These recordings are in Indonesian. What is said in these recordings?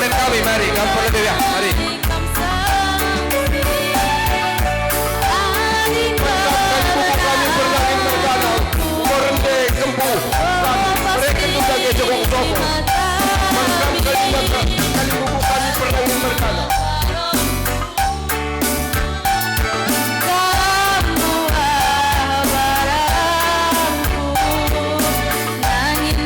komponen kami, mari komponen ya, mari. Kami berdaging mergana, korende kembu, mereka juga gejok toko. Kali buku kami berdaging mergana. Angin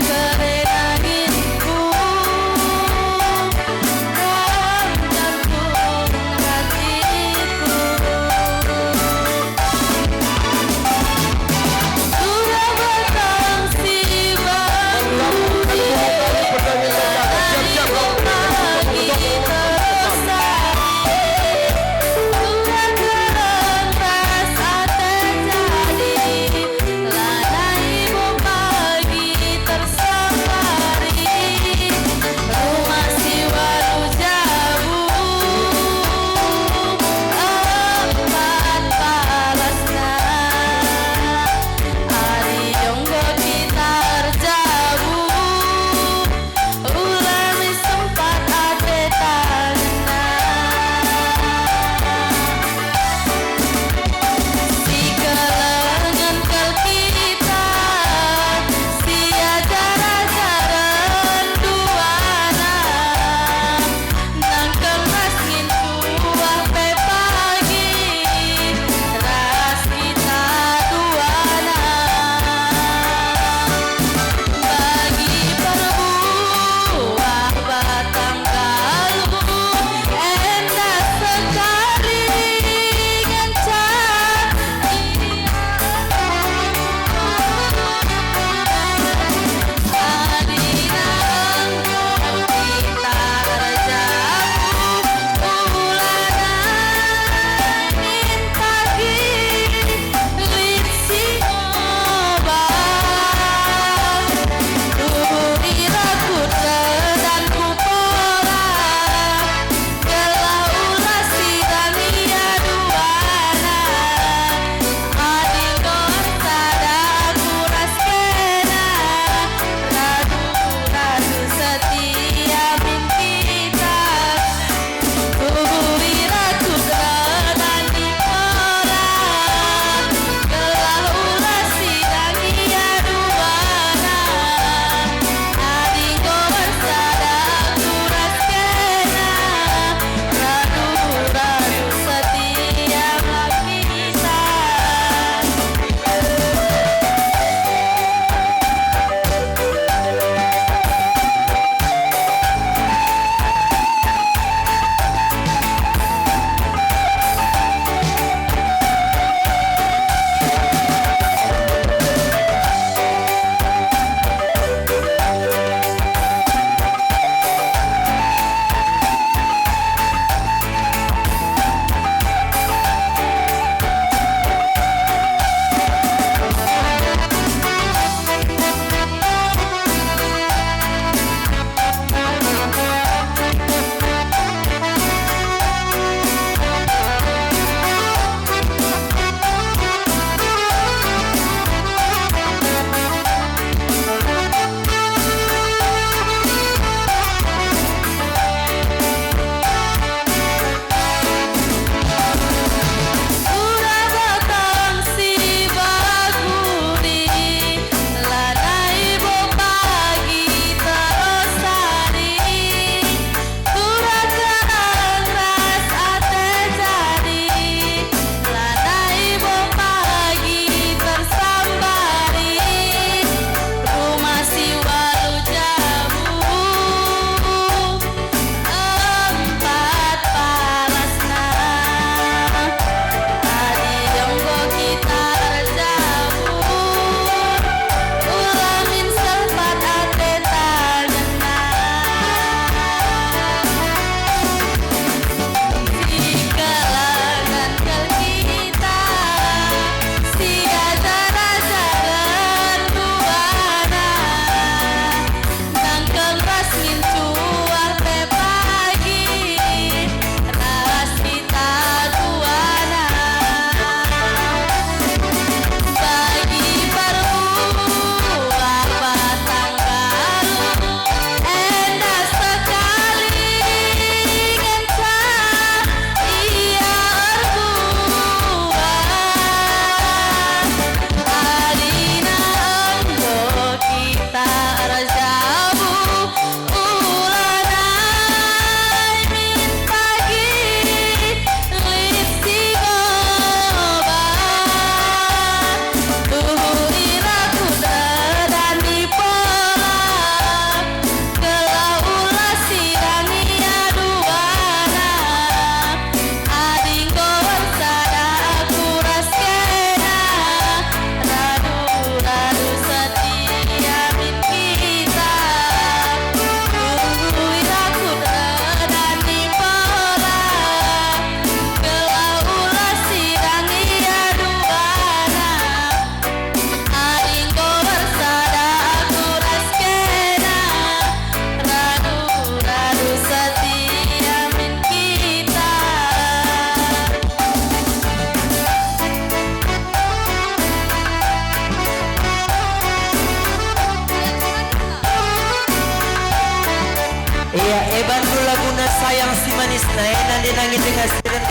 Saya nanti nangis dengan seret.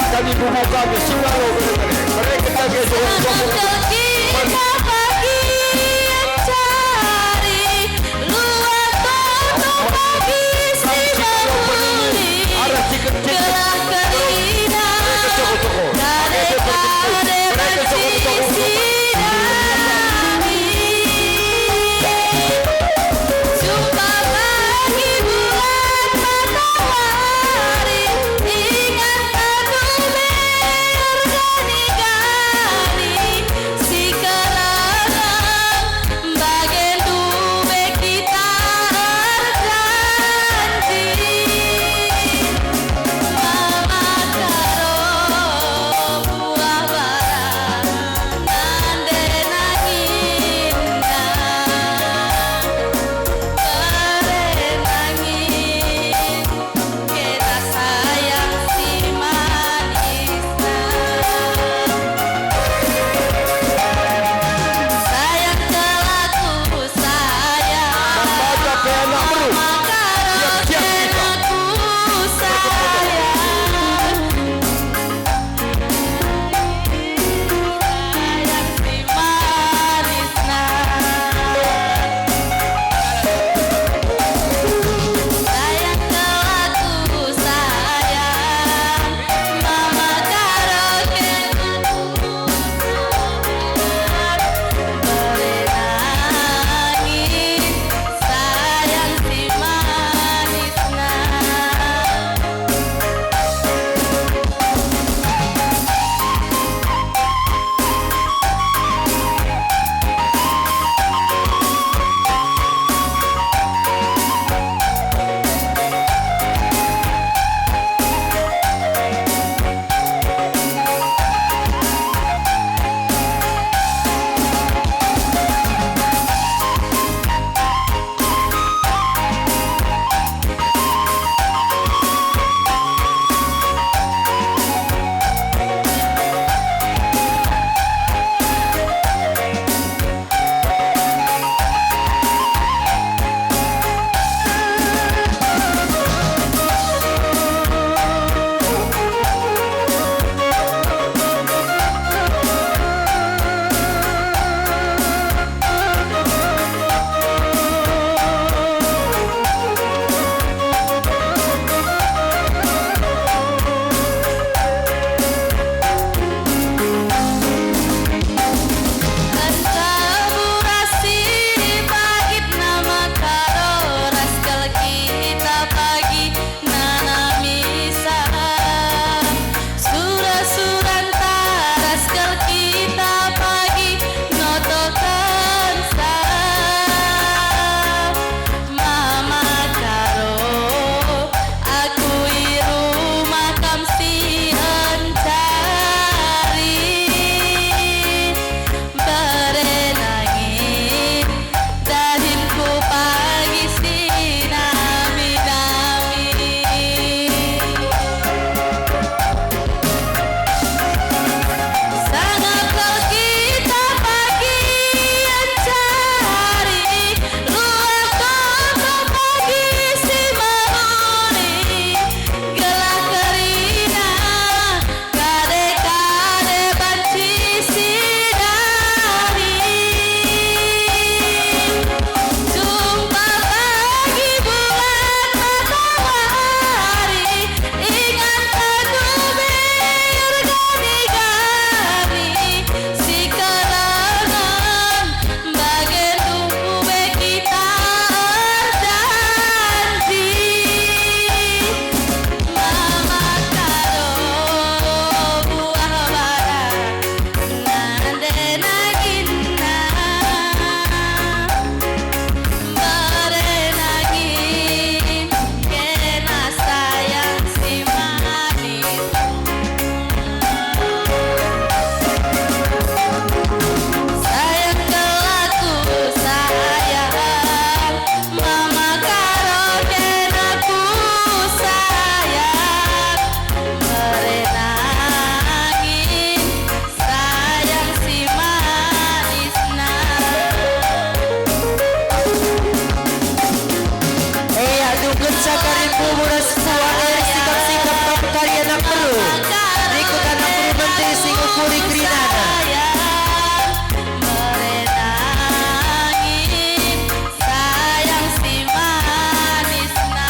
Kami bubu kami selalu mereka jaga kita pagi yang cari luar kota pagi si mahuli gerak kerina kade banci sinami jumpa pagi bulan matahari ingat karin bumuras suara sikap-sikap karya nak perlu. Ikutan ang puro menteri singo puri krinana. Sayang si manisna.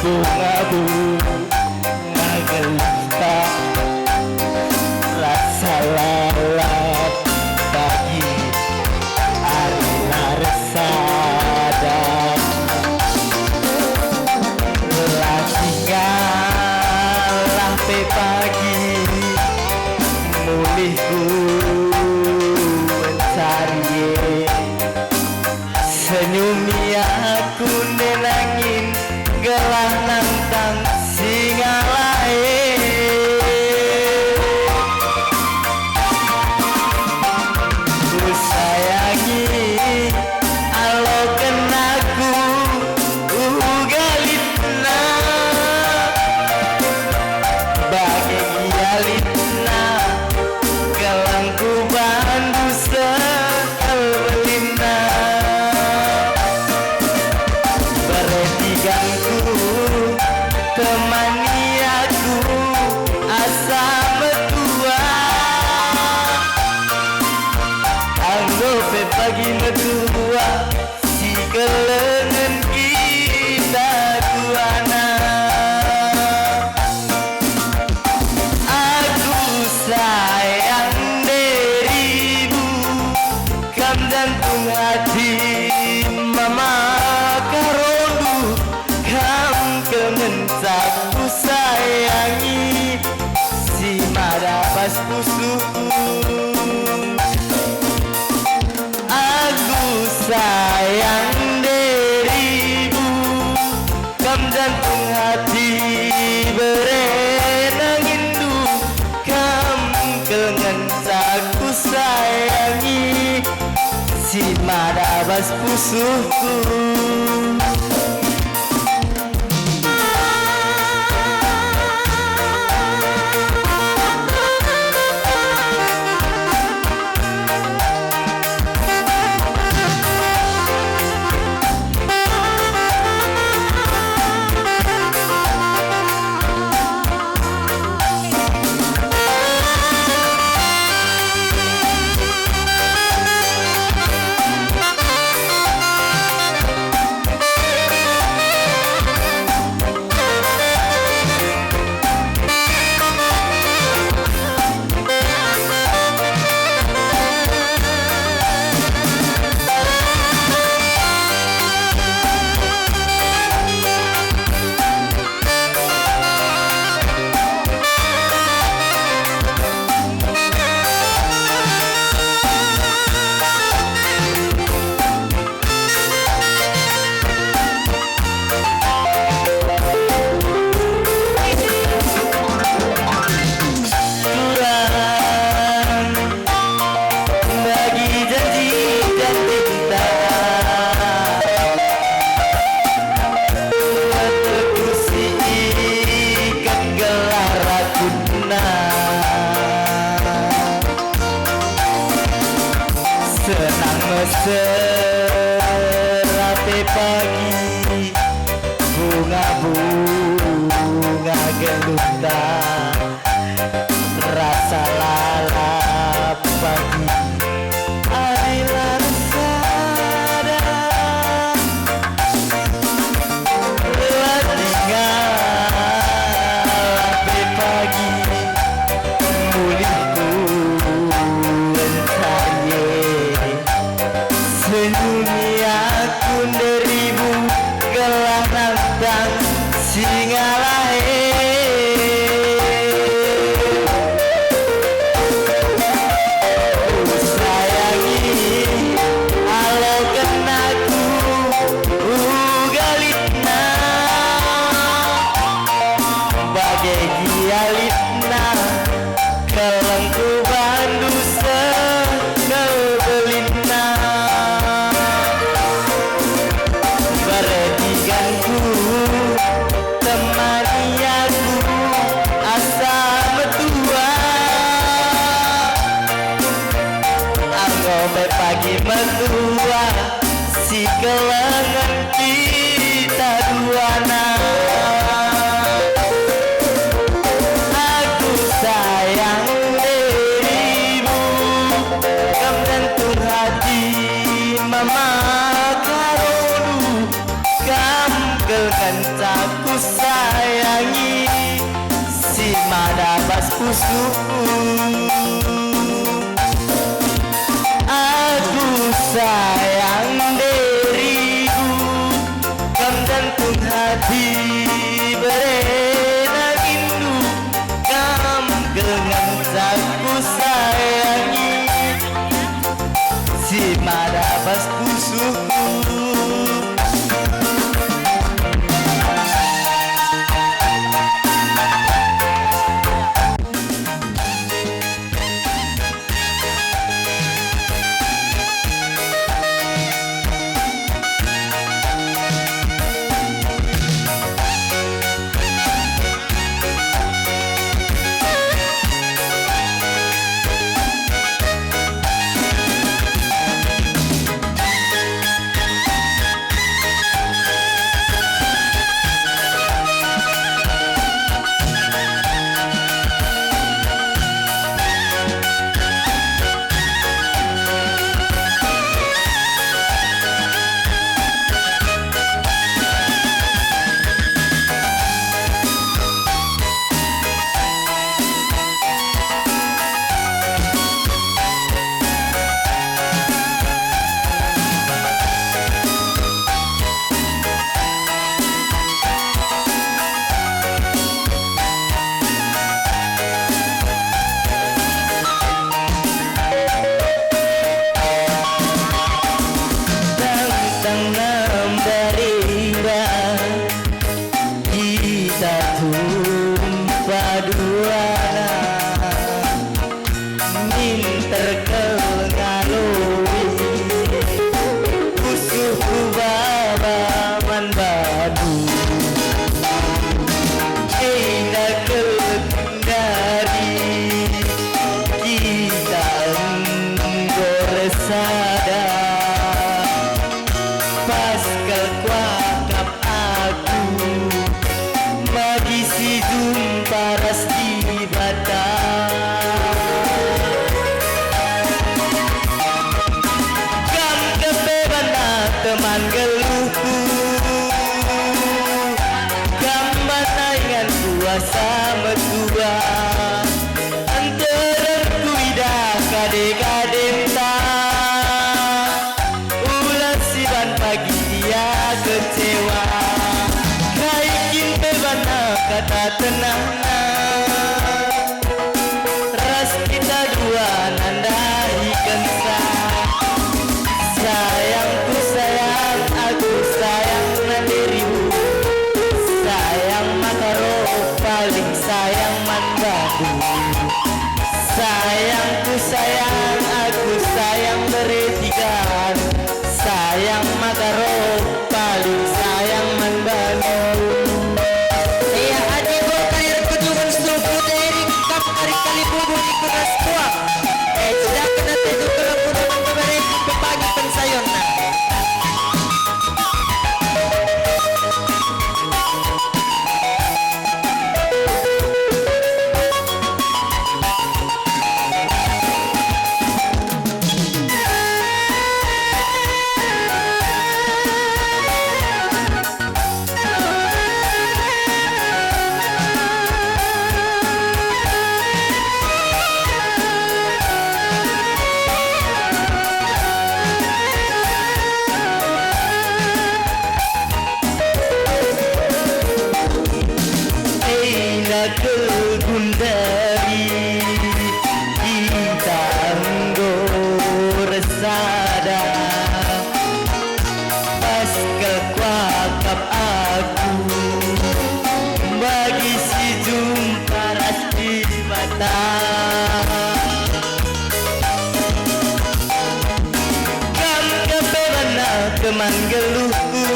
bunga-bunga gelita rasa lalap bagi hari narsada tinggal pagi mulihku mencari senyumi aku nenangin gelah nantang singa lain ku sayangi alo kenaku galitna bagai gialitna gelangku bandu sekelilina beretiganku temani aku asa metua anggope pagi metua si kelengen kita duana aku sayang dirimu kam jantung hati mama karondu kam kemencaku sayangi si madapas pusuku aku sayang dirimu kam jantung hati berenang indu kam kemencaku sayangi si madapas pusuku senang meserape pagi bunga-bunga geluta rasa lalap pagi hari larsada tinggal pagi mulihku senyumi aku deribu gelah nantang singa lain ku sayangi alo kenaku galitna bagai gialitna kelengku bandu sekelilina beretiganku temani aku asa metua anggope pagi metua si kelengan kita duana aku sayang dirimu kam jantung hati mama karonu kam kelencaku sayangi si manabas pusuku. Aku sayang diriku, kam jantung hati berenang indu, kam gengan aku sayangi si manabas pusuku. Teman geluhku, gambar tayangan kuasa metua, antara kuidah kade-kade ulas siban pagi dia kecewa, kaikin bebana kata tenang, ras kita dua nandahi kensah. Sayangku sayang, aku sayang dirimu, sayang makaro paling sayang mandaku. Sayangku sayang, aku sayang beretikan, sayang makaro paling sayang mandaku. Iya adik gua kayak kunjungan seluruh dari kap dari kali bubur ikut raskuak. Sudah kena tidur kalau kunjungan kemarin pagi pensayon nah. Gundari kita anggur resada pas kekuakap aku bagi si jumpa rasti mata kam kepemana teman geluhku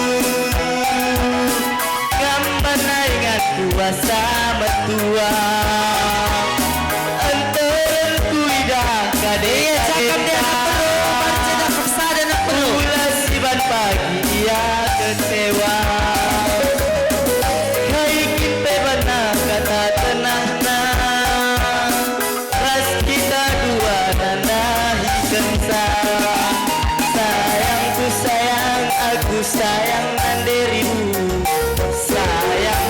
kam banaikan kuasa metua antara kuidah kade ulas siban pagi ia kecewa kaikin pebana kata tenang ras kita dua nanahi kensah. Sayangku sayang, aku sayang dirimu, sayang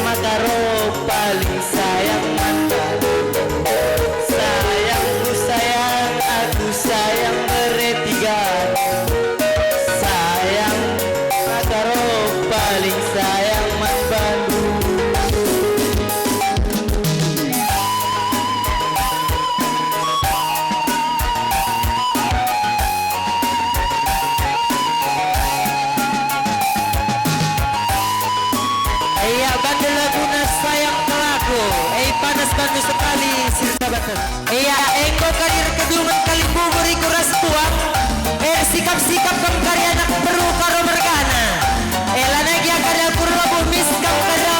Iya, engkau karir kedungan kali buburi kuras kuat. Sikap-sikap kam karya nak perlu karo bergana. Elana gia karya kurla bumis kam karo.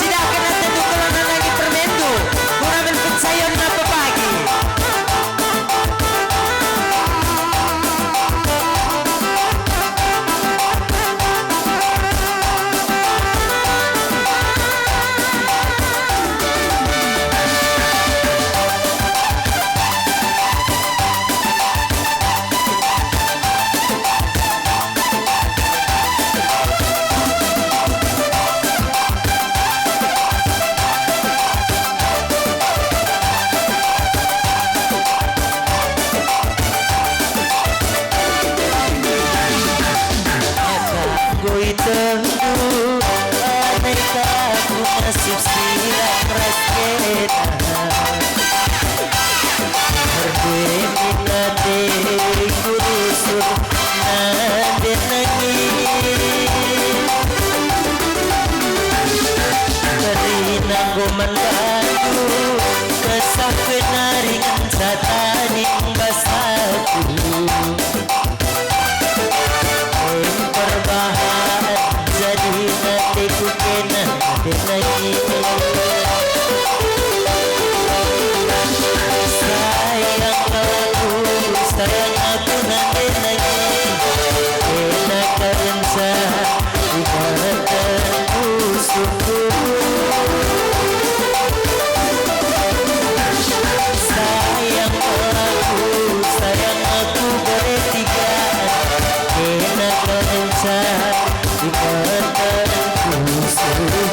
Sida kena tentu kelana lagi permendu. Kuna menpensayon na pepagi. Goi tenggu aneka aku nasib siap rasketa Berdemina de kurusur nade nangis Karina gomandaku kesah kenaringan sataning basaku perbahan jadi nanti ku kena lagi sayang aku nanti lagi kena karensa ibaratku syukur sayang aku bertiga kena karensa ibaratku syukur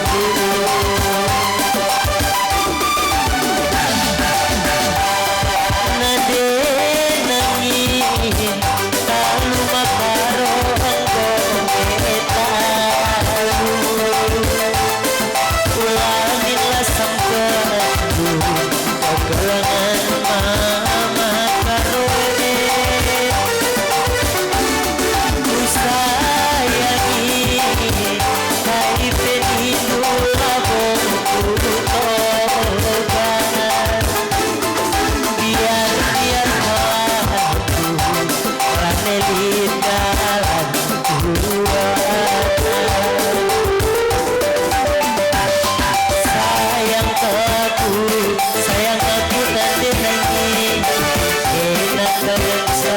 nade nangin talu makaro anggong etalu ulangilah sampeku kegelangan mama karo ku sayangi hai penidu labongku tobat biar aku ranelit dalam sayang aku nanti lagi enak karensa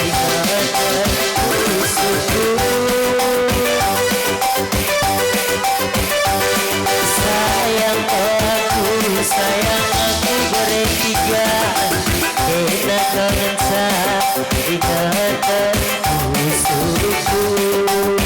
ibaratku syukur sayang aku bertiga enak karensa ibaratku syukur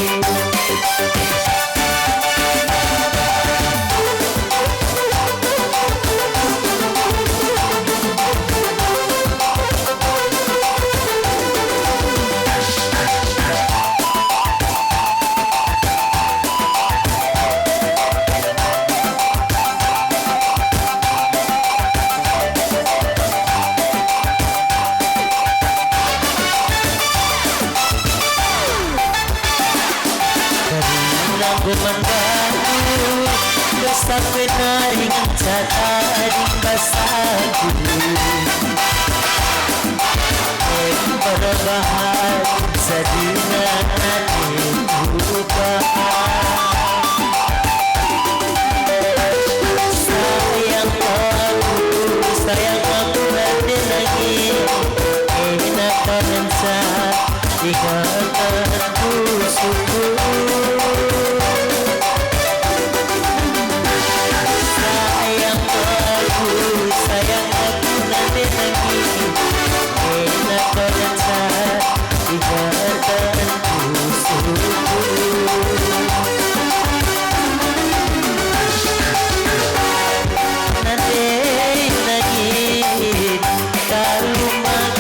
Gumandangku sampai naringan cataring basaku perbahan sadina lupa sayang aku nanti lagi enak karensa ikatanku syukur sayang aku nanti lagi enak karensa ibaratku syukur nanti lagi taluman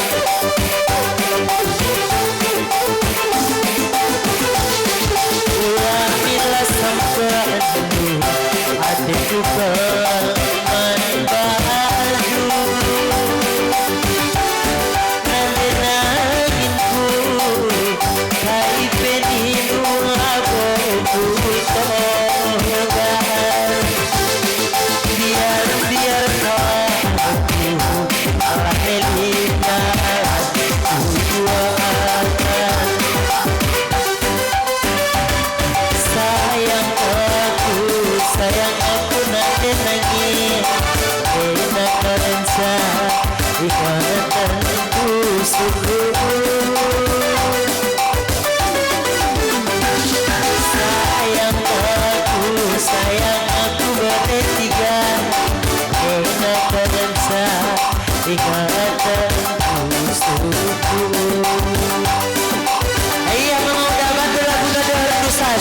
ulangilah sampai hatiku keman baju nanti nanginku hai penidu lagoku tobat biar aku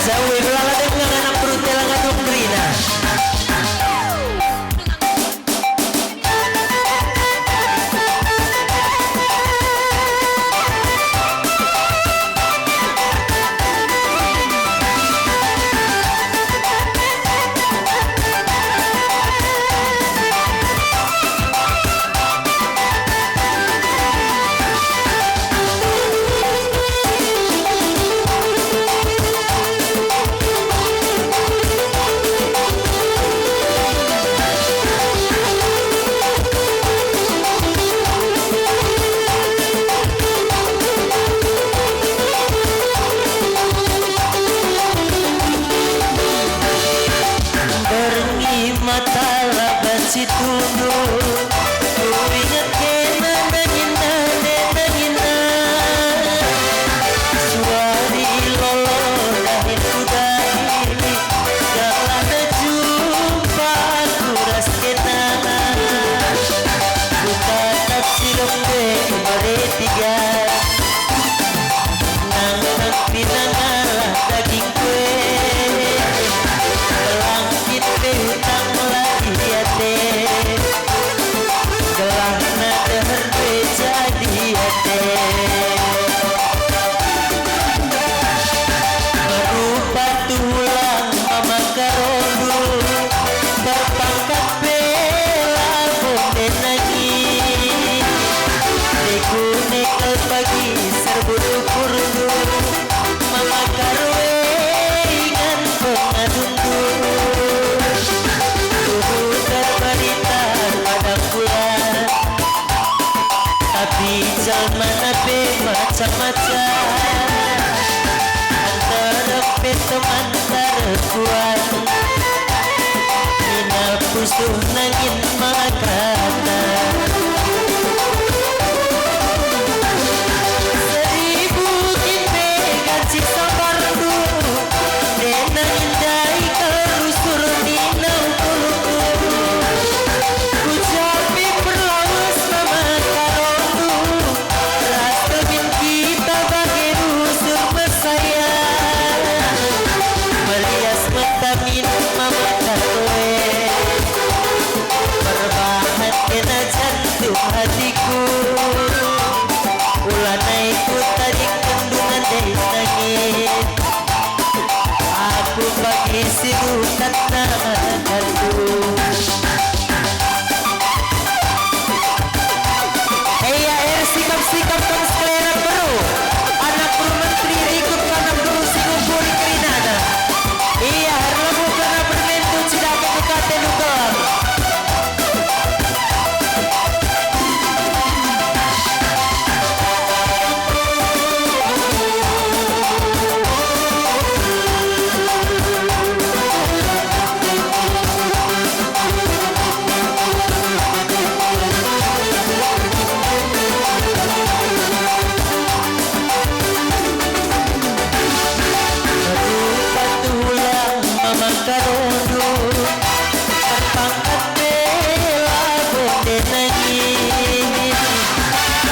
Zawi belala dengan anak perutela ngadong Rina. Si tunduk ku ingat kena nangina nangina suari lolo dahin kudahi galana jumpa kuras kena ku tatap silong de bare tiga nang pinangalah daging kue langit behutang lagi hati gelah nada jadi hati berupa tulang mama karodu berpangkat bela bonde nangis deku nekel pagi serbu kurdu mama karwe ingan pengadundu tubuh terberita pada bulan tapi zaman ape macam-macam antara teman terkuat mina pusuh nangin makana seribu kinte gaji sabar du denang indai kerusur minau kuluku kucapi perlawas mama karondu rasa bin kita bagi rusur bersaya melias metamin mama karoe berbahan kena jantung hatiku ulanai ku tadi kandungan dari nangis aku bagi sirukan nadaku iya sikap-sikap kamu sekalian bro anak bro menteri ikut anak bro sinubur kerinana iya harlamu karena bermentu tidak kekate lukan karodu terpangkat bela bonde nangis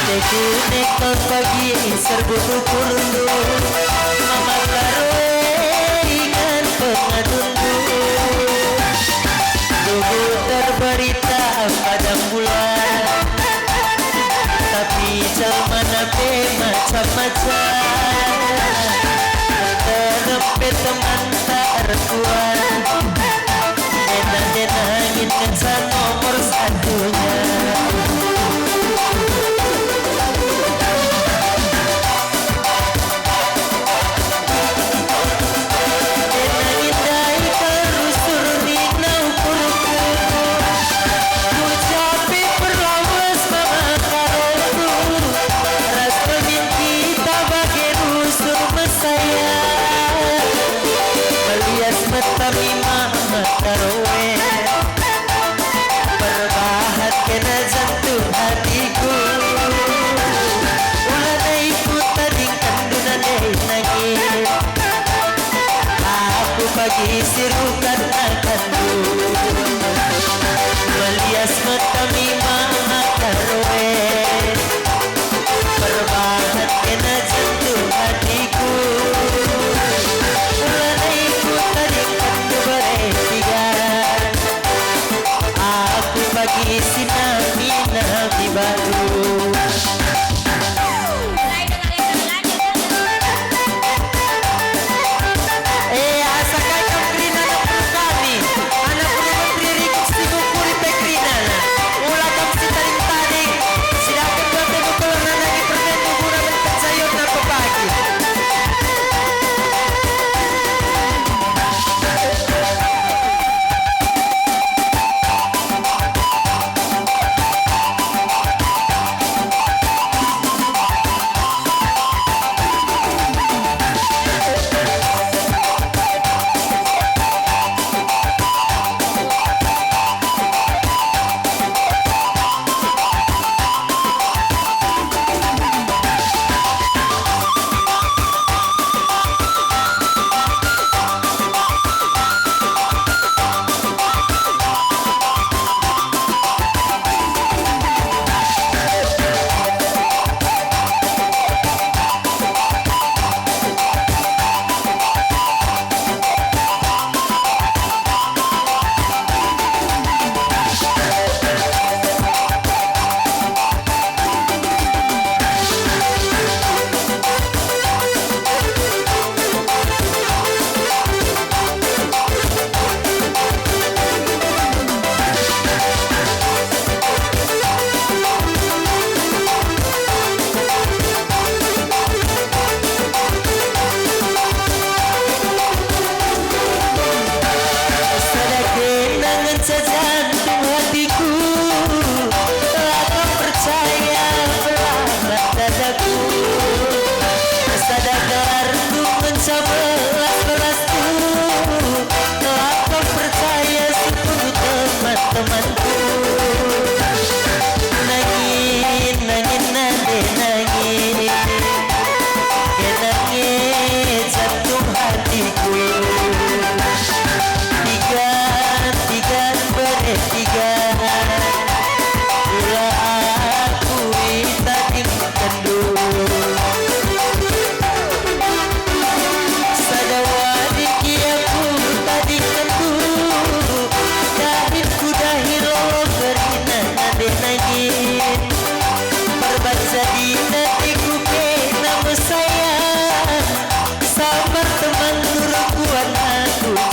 deku nekel pagi serbu kurdu mama karoe ingan pengadundu tubuh terberita pada bulan tapi zaman ape macam-macam terlepet teman terkuat denang-denangin kencan nomor satunya denangin dai kerusur minau kurku kucapi perlawas mama karodu ras pemin kita bagi rusur mesaya melias metami mama karoe berbahat kena jantung hatiku ulanai ku tading kandunan deh nangis aku pagi sirukan akanku melias metami mama karoe berbahat kena jantung hatiku ulanai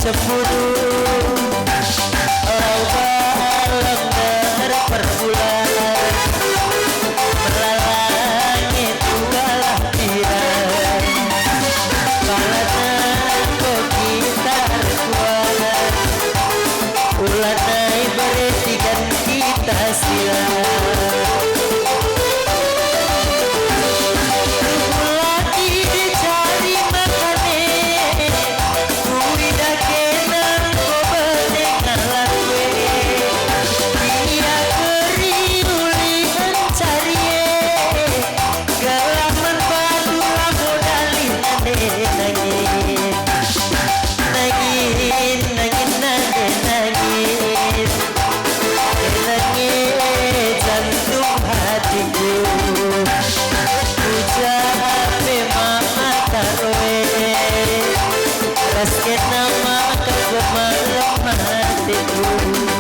cemburu loba lengger perbulan melalangi tugalah piran balanan kok kita rekuan ulanai beretikan kita silang lagi dicari makane uida kenang ko benengalan we dia keriuli mencari galaman badu modalin nangin nangin nangin nangin nangin jantung hatiku ucape mama taroe rasken nama kegemaran hatiku